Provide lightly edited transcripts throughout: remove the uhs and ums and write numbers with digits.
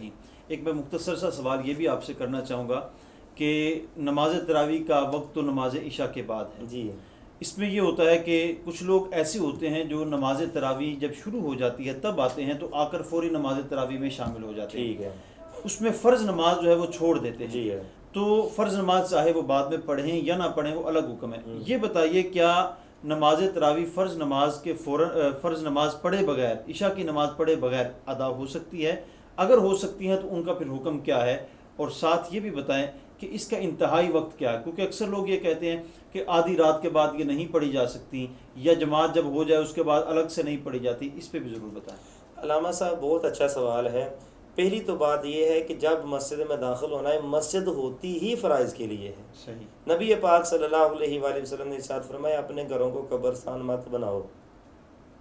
صحیح. ایک میں مختصر سا سوال یہ بھی آپ سے کرنا چاہوں گا کہ نماز تراویح کا وقت تو نماز عشاء کے بعد ہے. جی اس میں یہ ہوتا ہے کہ کچھ لوگ ایسے ہوتے ہیں جو نماز تراویح جب شروع ہو جاتی ہے تب آتے ہیں تو آ کر فوری نماز تراویح میں شامل ہو جاتے ہیں. ٹھیک ہے. اس میں فرض نماز جو ہے وہ چھوڑ دیتے ہیں. جی ہے. تو فرض نماز چاہے وہ بعد میں پڑھیں یا نہ پڑھیں وہ الگ حکم ہے. یہ بتائیے کیا نماز تراویح فرض نماز کے فرض نماز پڑھے بغیر عشاء کی نماز پڑھے بغیر ادا ہو سکتی ہے؟ اگر ہو سکتی ہیں تو ان کا پھر حکم کیا ہے؟ اور ساتھ یہ بھی بتائیں کہ اس کا انتہائی وقت کیا ہے، کیونکہ اکثر لوگ یہ کہتے ہیں کہ آدھی رات کے بعد یہ نہیں پڑھی جا سکتی یا جماعت جب ہو جائے اس کے بعد الگ سے نہیں پڑھی جاتی. اس پہ بھی ضرور بتائیں. علامہ صاحب بہت اچھا سوال ہے. پہلی تو بات یہ ہے کہ جب مسجد میں داخل ہونا ہے مسجد ہوتی ہی فرائض کے لیے ہے. صحیح. نبی پاک صلی اللہ علیہ وآلہ وسلم نے ارشاد فرمایا اپنے گھروں کو قبرستان مت بناؤ.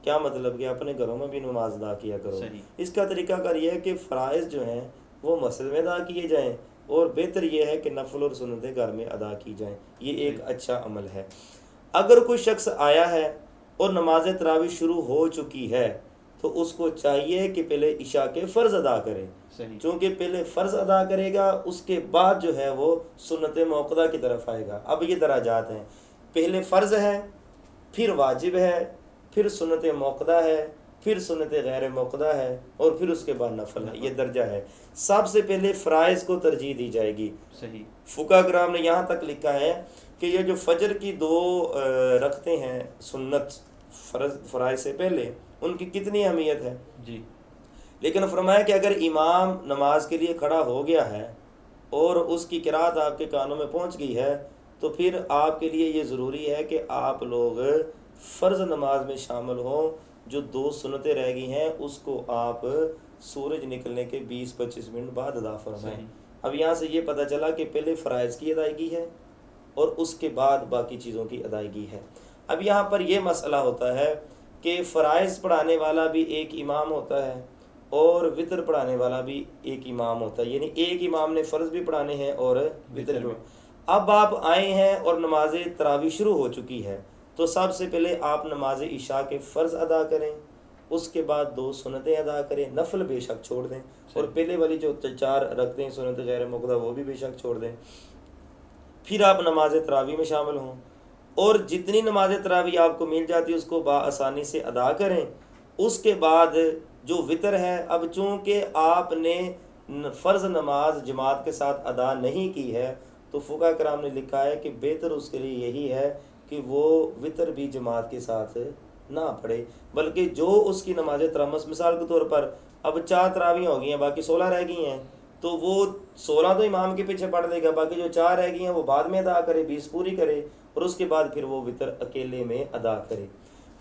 کیا مطلب کہ اپنے گھروں میں بھی نماز ادا کیا کرو. صحیح. اس کا طریقہ کار یہ ہے کہ فرائض جو ہیں وہ مسجد میں ادا کیے جائیں اور بہتر یہ ہے کہ نفل اور سنتیں گھر میں ادا کی جائیں. یہ ایک اچھا عمل ہے. اگر کوئی شخص آیا ہے اور نماز تراویح شروع ہو چکی ہے تو اس کو چاہیے کہ پہلے عشاء کے فرض ادا کرے. صحیح. چونکہ پہلے فرض ادا کرے گا اس کے بعد جو ہے وہ سنت موقدہ کی طرف آئے گا. اب یہ درجات ہیں، پہلے فرض ہے، پھر واجب ہے، پھر سنت موقدہ ہے، پھر سنت غیر موقدہ ہے اور پھر اس کے بعد نفل ہے. یہ درجہ ہے. سب سے پہلے فرائض کو ترجیح دی جائے گی. صحیح. فقہاء کرام نے یہاں تک لکھا ہے کہ یہ جو فجر کی 2 رکھتے ہیں سنت فرائض سے پہلے ان کی کتنی اہمیت ہے. جی. لیکن فرمایا کہ اگر امام نماز کے لیے کھڑا ہو گیا ہے اور اس کی قرات آپ کے کانوں میں پہنچ گئی ہے تو پھر آپ کے لیے یہ ضروری ہے کہ آپ لوگ فرض نماز میں شامل ہوں. جو 2 سنتیں رہ گئی ہیں اس کو آپ سورج نکلنے کے 20-25 منٹ بعد ادا فرمائیں. اب یہاں سے یہ پتہ چلا کہ پہلے فرائض کی ادائیگی ہے اور اس کے بعد باقی چیزوں کی ادائیگی ہے. اب یہاں پر یہ مسئلہ ہوتا ہے کہ فرائض پڑھانے والا بھی ایک امام ہوتا ہے اور وطر پڑھانے والا بھی ایک امام ہوتا ہے. یعنی ایک امام نے فرض بھی پڑھانے ہیں اور وطر بھی. اب آپ آئے ہیں اور نماز تراویح شروع ہو چکی ہے تو سب سے پہلے آپ نماز عشاء کے فرض ادا کریں، اس کے بعد 2 سنتیں ادا کریں، نفل بے شک چھوڑ دیں اور پہلے والی جو 4 رکھتے ہیں سنت غیر موقدہ وہ بھی بے شک چھوڑ دیں. پھر آپ نماز تراویح میں شامل ہوں اور جتنی نماز تراویح آپ کو مل جاتی ہے اس کو بآسانی سے ادا کریں. اس کے بعد جو وطر ہے، اب چونکہ آپ نے فرض نماز جماعت کے ساتھ ادا نہیں کی ہے تو فقہاء کرام نے لکھا ہے کہ بہتر اس کے لیے یہی ہے کہ وہ وطر بھی جماعت کے ساتھ نہ پڑھے بلکہ جو اس کی نماز تراویح مثال کے طور پر اب 4 تراویح ہو گئی ہیں باقی 16 رہ گئی ہیں تو وہ 16 تو امام کے پیچھے پڑھ لے گا، باقی جو 4 رہ گئی ہیں وہ بعد میں ادا کرے، 20 پوری کرے اور اس کے بعد پھر وہ وطر اکیلے میں ادا کرے.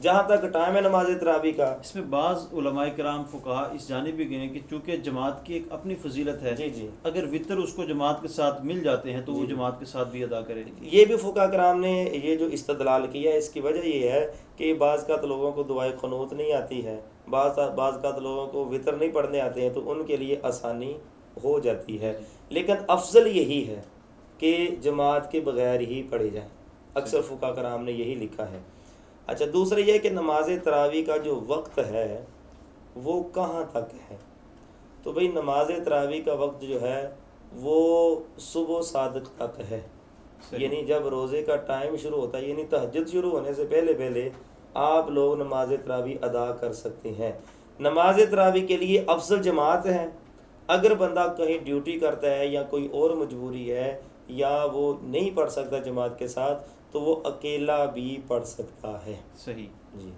جہاں تک ٹائم ہے نماز تراویح کا، اس میں بعض علماء کرام فقہاء اس جانب بھی گئے ہیں کہ چونکہ جماعت کی ایک اپنی فضیلت ہے، جی اگر وطر اس کو جماعت کے ساتھ مل جاتے ہیں تو وہ جماعت کے ساتھ بھی ادا کرے. یہ بھی فقہاء کرام نے یہ جو استدلال کیا ہے اس کی وجہ یہ ہے کہ بعض کا لوگوں کو دعائے قنوت نہیں آتی ہے، بعض کا لوگوں کو وطر نہیں پڑھنے آتے ہیں تو ان کے لیے آسانی ہو جاتی ہے. لیکن افضل یہی ہے کہ جماعت کے بغیر ہی پڑھے جائیں. اکثر فقہاء کرام نے یہی لکھا ہے. اچھا، دوسرا یہ کہ نماز تراویح کا جو وقت ہے وہ کہاں تک ہے؟ تو بھئی نماز تراویح کا وقت جو ہے وہ صبح صادق تک ہے. یعنی جب روزے کا ٹائم شروع ہوتا ہے، یعنی تہجد شروع ہونے سے پہلے آپ لوگ نماز تراویح ادا کر سکتے ہیں. نماز تراویح کے لیے افضل جماعت ہے. اگر بندہ کہیں ڈیوٹی کرتا ہے یا کوئی اور مجبوری ہے یا وہ نہیں پڑھ سکتا جماعت کے ساتھ تو وہ اکیلا بھی پڑھ سکتا ہے. صحیح. جی.